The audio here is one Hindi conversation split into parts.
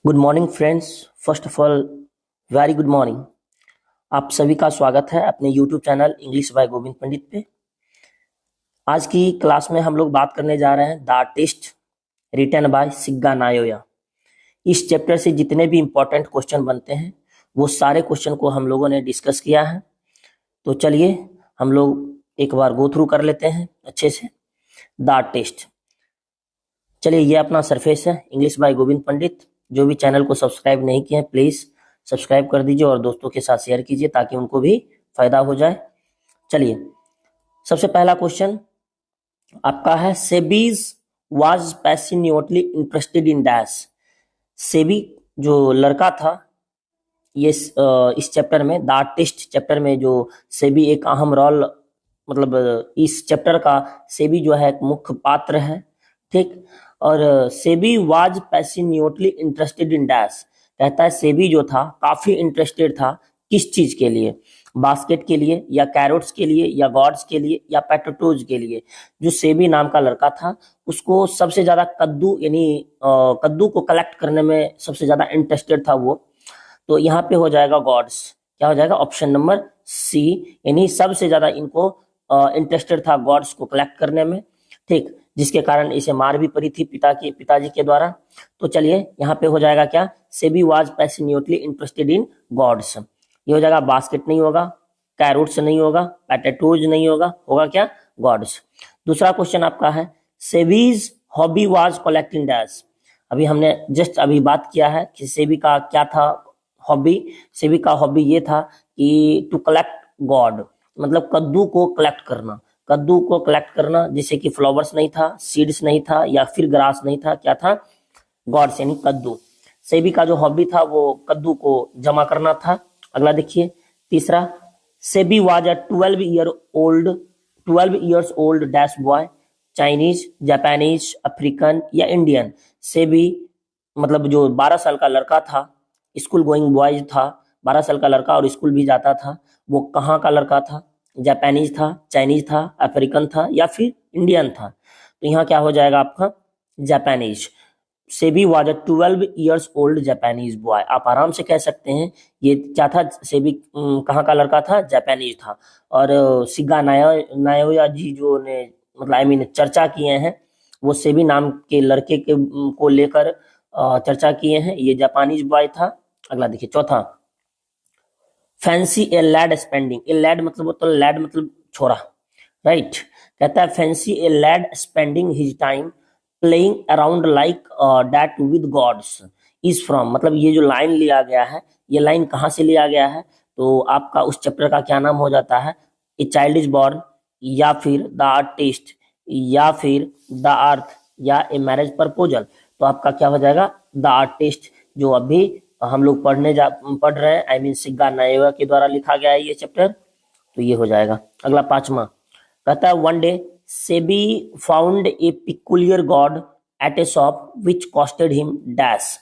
Good morning friends. First of all very good morning. आप सभी का स्वागत है अपने YouTube channel English by Govind Pandit पे। आज की क्लास में हम लोग बात करने जा रहे हैं the test written by Shiga Naoya. इस चैप्टर से जितने भी इंपॉर्टेंट क्वेश्चन बनते हैं वो सारे क्वेश्चन को हम लोगों ने डिस्कस किया है। तो चलिए हम लोग एक बार गो थ्रू कर लेते हैं अच्छे से द टेस्ट। चलिए ये अपना सरफेस है इंग्लिश बाय गोविंद पंडित। जो भी चैनल को सब्सक्राइब नहीं किए हैं प्लीज सब्सक्राइब कर दीजिए और दोस्तों के साथ शेयर कीजिए ताकि उनको भी फायदा हो जाए। चलिए सबसे पहला क्वेश्चन आपका है Seibei's was passionately interested in dash. Seibei जो लड़का था ये इस चैप्टर में द टेस्ट चैप्टर में जो सेबी एक अहम रोल मतलब इस चैप्टर का सेबी जो है एक मुख्य पात्र है, ठीक। और SEBI was passionately interested in dash कहता है सेबी जो था काफी इंटरेस्टेड था किस चीज के लिए, बास्केट के लिए या कैरोट्स के लिए या गॉड्स के लिए या पैटोटोज के लिए। जो सेबी नाम का लड़का था उसको सबसे ज्यादा कद्दू यानी कद्दू को कलेक्ट करने में सबसे ज्यादा इंटरेस्टेड था वो। तो यहाँ पे हो जाएगा गॉड्स, क्या हो जाएगा ऑप्शन नंबर सी, यानी सबसे ज्यादा इनको इंटरेस्टेड था गॉड्स को कलेक्ट करने में, ठीक। जिसके कारण इसे मार भी पड़ी थी पिताजी के द्वारा। तो चलिए यहाँ पे हो जाएगा क्या, Sebi was passionately interested in gods. ये हो जाएगा बास्केट नहीं होगा, कैरोट्स नहीं होगा, पैटेटोज नहीं होगा, होगा क्या गॉड्स। दूसरा क्वेश्चन आपका है SEBI's hobby was collecting dash. अभी हमने जस्ट अभी बात किया है कि सेबी का क्या था हॉबी। सेबी का हॉबी ये था कि टू कलेक्ट गॉड, मतलब कद्दू को कलेक्ट करना। कद्दू को कलेक्ट करना जिसे कि फ्लावर्स नहीं था, सीड्स नहीं था या फिर ग्रास नहीं था, क्या था गॉड्स यानी कद्दू। सेबी का जो हॉबी था वो कद्दू को जमा करना था। अगला देखिए तीसरा, SEBI was a 12 years old dash boy, Chinese, Japanese, African या इंडियन। सेबी मतलब जो 12 साल का लड़का था, स्कूल गोइंग बॉय था, 12 साल का लड़का और स्कूल भी जाता था, वो कहाँ का लड़का था, जापानीज था, चाइनीज था, अफ्रीकन था या फिर इंडियन था। तो यहाँ क्या हो जाएगा आपका Japanese. SEBI was a 12 years old Japanese boy. आप आराम से कह सकते हैं ये क्या था, सेबी कहाँ का लड़का था, जापानीज था। और सिग्गा नायोया जी जो ने मतलब आई मीन चर्चा किए हैं वो सेबी नाम के लड़के के को लेकर चर्चा किए हैं, ये जापानीज बॉय था। अगला देखिए चौथा, fancy a lad spending. A lad मतलब होता है लैड मतलब छोरा, राइट। कहता है fancy a lad spending his time playing around like that with gods is from. मतलब ये जो लाइन लिया गया है ये लाइन कहाँ से लिया गया है, तो आपका उस चैप्टर का क्या नाम हो जाता है, ए चाइल्ड इज बॉर्न या फिर द आर्टिस्ट या फिर द अर्थ या ए मैरिज प्रपोजल। तो आपका क्या हो जाएगा द आर्टिस्ट, जो अभी हम लोग पढ़ रहे हैं, आई मीन सिग्गा नायोया के द्वारा लिखा गया है ये चैप्टर। तो ये हो जाएगा। अगला पांचवा कहता है one day Sebi found a peculiar God at a shop which costed him dash.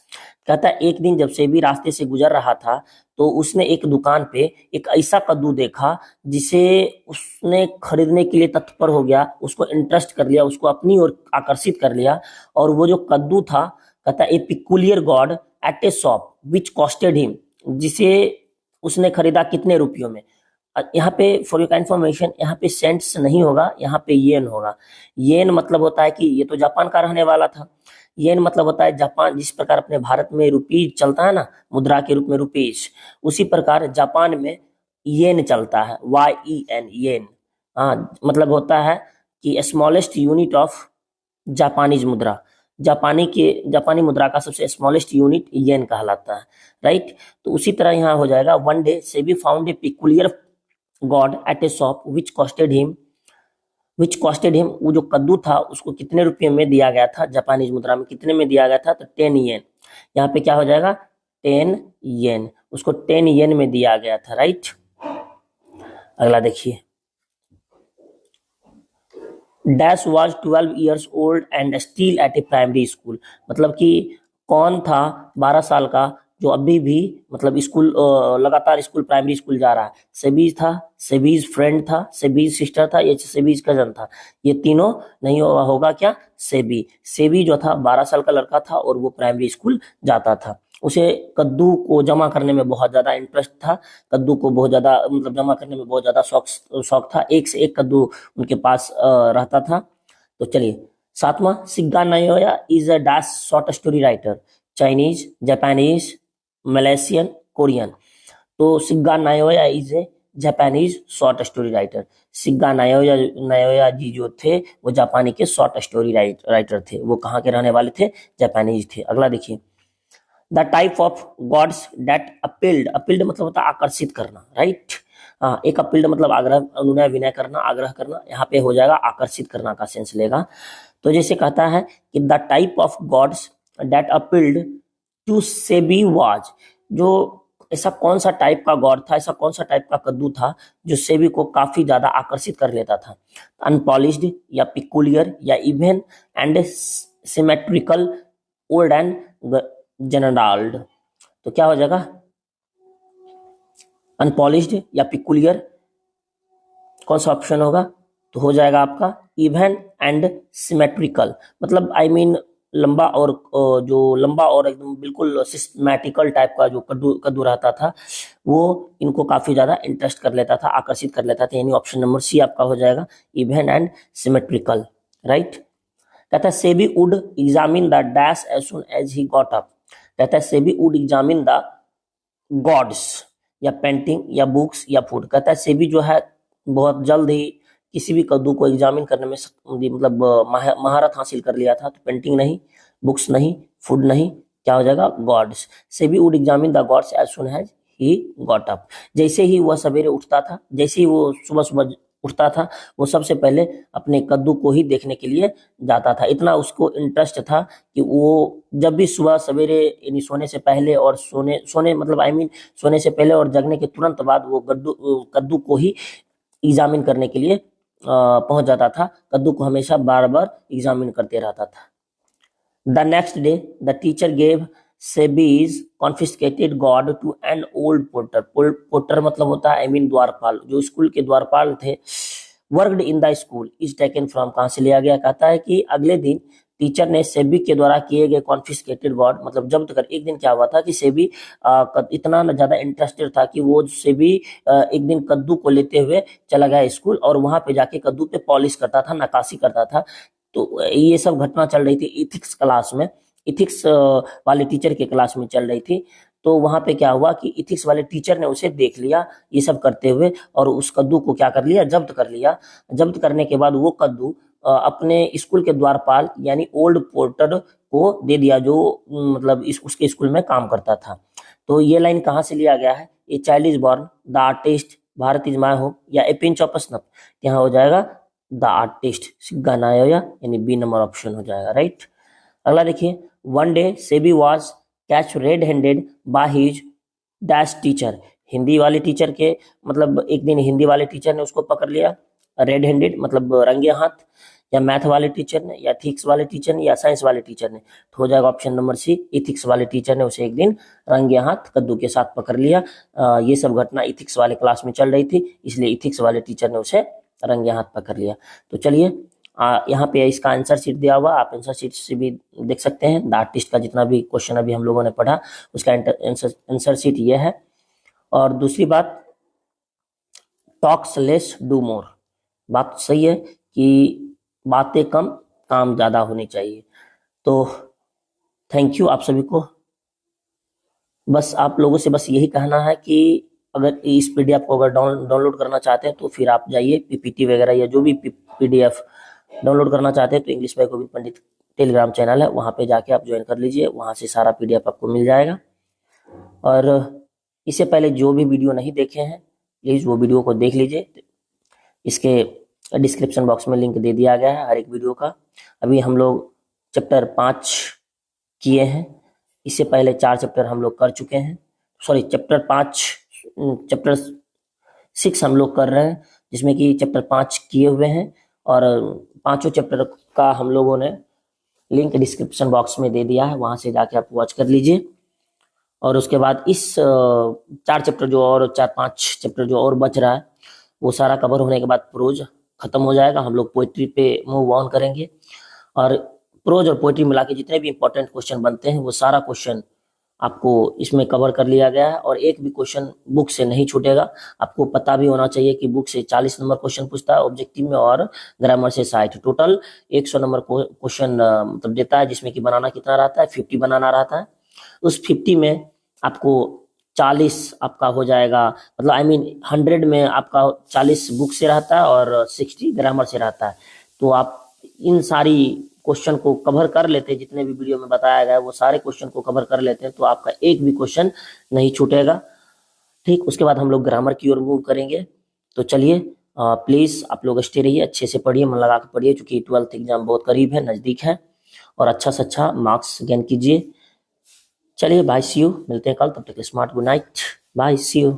कहता है एक दिन जब सेबी रास्ते से गुजर रहा था तो उसने एक दुकान पे एक ऐसा कद्दू देखा जिसे उसने खरीदने के लिए तत्पर हो गया, उसको इंटरेस्ट कर लिया, उसको अपनी ओर आकर्षित कर लिया। और वो जो कद्दू था कहता है a peculiar God at a shop which costed him, जिसे उसने खरीदा कितने रुपयों में। यहाँ पे फॉर योर इन्फॉर्मेशन यहाँ पे सेंट्स नहीं होगा, यहाँ पे येन होगा। येन मतलब होता है कि ये तो जापान का रहने वाला था। येन मतलब होता है जापान, जिस प्रकार अपने भारत में रुपीज चलता है ना मुद्रा के रूप में रुपीज, उसी प्रकार जापान में येन चलता है, YEN येन। हाँ मतलब होता है कि स्मॉलेस्ट यूनिट ऑफ जापानीज मुद्रा। जापानी मुद्रा का सबसे स्मॉलेस्ट यूनिट येन कहलाता है, राइट। तो उसी तरह यहाँ हो जाएगा one day Sebi found a peculiar God at a shop which costed him. वो जो कद्दू था उसको कितने रुपये में दिया गया था, जापानीज मुद्रा में कितने में दिया गया था, तो 10 येन। यहाँ पे क्या हो जाएगा 10 येन, उसको 10 येन में दिया गया था, राइट। अगला देखिए, dash was 12 years old and still at A primary school. मतलब कि कौन था 12 साल का जो अभी भी मतलब स्कूल लगातार स्कूल प्राइमरी स्कूल जा रहा है, सेबीज था, सेबीज फ्रेंड था, सेबीज सिस्टर था, ये सेबीज कजन था, ये तीनों नहीं होगा क्या, सेबी। सेबी जो था 12 साल का लड़का था और वो प्राइमरी स्कूल जाता था। उसे कद्दू को जमा करने में बहुत ज्यादा इंटरेस्ट था, कद्दू को बहुत ज्यादा मतलब जमा करने में बहुत ज्यादा शौक शौक था, एक से एक कद्दू उनके पास रहता था। तो चलिए, सातवां, Shiga Naoya is a dash short story writer, Chinese, Japanese, Malaysian, Korean. तो Shiga Naoya is a Japanese short story writer. Shiga Naoya Naoya ji जो थे वो जापानी के शॉर्ट स्टोरी राइटर थे। वो कहाँ के रहने वाले थे, जापानीज थे। अगला देखिए, the type of gods that appealed, appealed मतलब होता है आकर्षित करना, राइट। हाँ, एक अपील्ड मतलब आग्रह, अनुनय विनय करना, आग्रह करना, यहाँ पे हो जाएगा आकर्षित करना का सेंस लेगा। तो जैसे कहता है कि the type of gods that appealed to Sebi was, जो ऐसा कौन सा टाइप का गॉड था, ऐसा कौन सा टाइप का कद्दू था जो सेबी को काफी ज्यादा आकर्षित कर लेता था। अनपॉलिश्ड या पिकुलियर या even and symmetrical, old and gnarled. तो क्या हो जाएगा, अनपॉलिश्ड या पिकुलियर, कौन सा ऑप्शन होगा, तो हो जाएगा आपका इवन एंड सिमेट्रिकल, मतलब आई मीन लंबा और जो लंबा और एकदम बिल्कुल सिस्टमैटिकल टाइप का जो कद्दू कद्दू रहता था वो इनको काफी ज्यादा इंटरेस्ट कर लेता था, आकर्षित कर लेता था। यानी ऑप्शन नंबर सी आपका हो जाएगा, इवन एंड सिमेट्रिकल, राइट। कहता है Sebi would examine the dash as soon as he got up. कहता है Sebi would examine the gods या पेंटिंग या बुक्स या फूड। कहता है सेबी जो है बहुत जल्द ही किसी भी कद्दू को एग्जामिन करने में मतलब महारत हासिल कर लिया था। तो पेंटिंग नहीं, बुक्स नहीं, फूड नहीं, क्या हो जाएगा, gods. Sebi would examine the gods as soon as he got up. जैसे ही वह सवेरे उठता था, जैसे ही वो सुबह सुबह उठता था, वो सबसे पहले अपने कद्दू को ही देखने के लिए जाता था। इतना उसको इंटरेस्ट था कि वो जब भी सुबह सवेरे यानी सोने से पहले और सोने सोने मतलब आई मीन सोने से पहले और जगने के तुरंत बाद वो कद्दू को ही एग्जामिन करने के लिए पहुंच जाता था। कद्दू को हमेशा बार बार एग्जामिन करते रहता था। The next day the teacher gave Seibei's confiscated gourd to an old porter. Porter मतलब होता है आई मीन द्वारपाल, जो स्कूल के द्वारपाल थे। Worked in the school is taken from, कहाँ से लिया गया, कहता है कि अगले दिन टीचर ने सेबी के द्वारा किए गए कॉन्फिस्केटेड गॉड मतलब जब्त कर। एक दिन क्या हुआ था कि सेबी इतना ज्यादा इंटरेस्टेड था कि वो सेबी एक दिन कद्दू को लेते हुए चला गया स्कूल और वहां पे जाके कद्दू पे पॉलिश करता था, नक्काशी करता था। तो ये सब घटना चल रही थी इथिक्स क्लास में, इथिक्स वाले टीचर के क्लास में चल रही थी। तो वहां पे क्या हुआ कि इथिक्स वाले टीचर ने उसे देख लिया ये सब करते हुए और उस कद्दू को क्या कर लिया, जब्त कर लिया। जब्त करने के बाद वो कद्दू अपने स्कूल के द्वारपाल यानी ओल्ड पोर्टर को दे दिया, जो मतलब उसके स्कूल में काम करता था। तो ये लाइन कहाँ से लिया गया है, a child is born, the artist, Bharat is my home, या ए पिंच ऑफ स्नफ। यहाँ हो जाएगा द आर्टिस्ट, सिग्गा नायोया, यानी बी नंबर ऑप्शन हो जाएगा, राइट। अगला देखिए, one day SEBI was catch red handed by his dash teacher. Hindi वाले टीचर के मतलब एक दिन हिंदी वाले टीचर ने उसको पकड़ लिया रेड हैंडेड मतलब रंगे हाथ, या मैथ वाले टीचर ने, या इथिक्स वाले टीचर ने, या साइंस वाले टीचर ने। तो हो जाएगा ऑप्शन नंबर सी, इथिक्स वाले टीचर ने उसे एक दिन रंगे हाथ कद्दू के साथ पकड़ लिया। ये सब घटना इथिक्स वाले क्लास में चल रही थी, इसलिए इथिक्स वाले टीचर ने उसे रंगे हाथ पकड़ लिया। तो चलिए, यहाँ पे इसका आंसर शीट दिया हुआ, आप आंसर शीट से भी देख सकते हैं। द आर्टिस्ट का जितना भी क्वेश्चन अभी हम लोगों ने पढ़ा उसका आंसर शीट ये है। और दूसरी बात, टॉक्स लेस डू मोर, बात सही है कि बातें कम काम ज्यादा होनी चाहिए। तो थैंक यू आप सभी को। बस आप लोगों से बस यही कहना है कि अगर इस पीडीएफ को अगर डाउनलोड करना चाहते हैं तो फिर आप जाइए पीपीटी वगैरह या जो भी पीडीएफ डाउनलोड करना चाहते हैं तो English by Govind Pandit Telegram channel है, वहां पे जाके आप ज्वाइन कर लीजिए, वहां से सारा पीडीएफ आपको मिल जाएगा। और इससे पहले जो भी वीडियो नहीं देखे हैं प्लीज वो वीडियो को देख लीजिए, इसके डिस्क्रिप्शन बॉक्स में लिंक दे दिया गया है हर एक वीडियो का। अभी हम लोग चैप्टर 5 किए हैं, इससे पहले 4 चैप्टर हम लोग कर चुके हैं। सॉरी, चैप्टर 6 हम लोग कर रहे हैं, जिसमें कि चैप्टर 5 किए हुए हैं और पांचों चैप्टर का हम लोगों ने लिंक डिस्क्रिप्शन बॉक्स में दे दिया है, वहां से जाके आप वॉच कर लीजिए। और उसके बाद इस 4 चैप्टर जो और 4-5 चैप्टर जो और बच रहा है वो सारा कवर होने के बाद प्रोज खत्म हो जाएगा। हम लोग पोइट्री पे मूव ऑन करेंगे और प्रोज और पोइट्री मिला के जितने भी इंपॉर्टेंट क्वेश्चन बनते हैं वो सारा क्वेश्चन आपको इसमें कवर कर लिया गया है और एक भी क्वेश्चन बुक से नहीं छूटेगा। आपको पता भी होना चाहिए कि बुक से 40 नंबर क्वेश्चन पूछता है ऑब्जेक्टिव में और ग्रामर से 60, टोटल 100 नंबर क्वेश्चन मतलब देता है, जिसमें कि बनाना कितना रहता है, 50 बनाना रहता है। उस 50 में आपको 40 आपका हो जाएगा, मतलब आई मीन 100 में आपका 40 बुक से रहता है और 60 ग्रामर से रहता है। तो आप इन सारी क्वेश्चन को कवर कर लेते हैं, जितने भी वीडियो में बताया गया है वो सारे क्वेश्चन को कवर कर लेते हैं तो आपका एक भी क्वेश्चन नहीं छूटेगा। ठीक, उसके बाद हम लोग ग्रामर की ओर मूव करेंगे। तो चलिए प्लीज आप लोग स्टे रहिए, अच्छे से पढ़िए, मन लगा के पढ़िए, क्योंकि 12th एग्जाम बहुत करीब है, नजदीक है, और अच्छा से अच्छा मार्क्स गेन कीजिए। चलिए बाय, सी यू, मिलते हैं कल, तब तक smart, good night, bye, see you.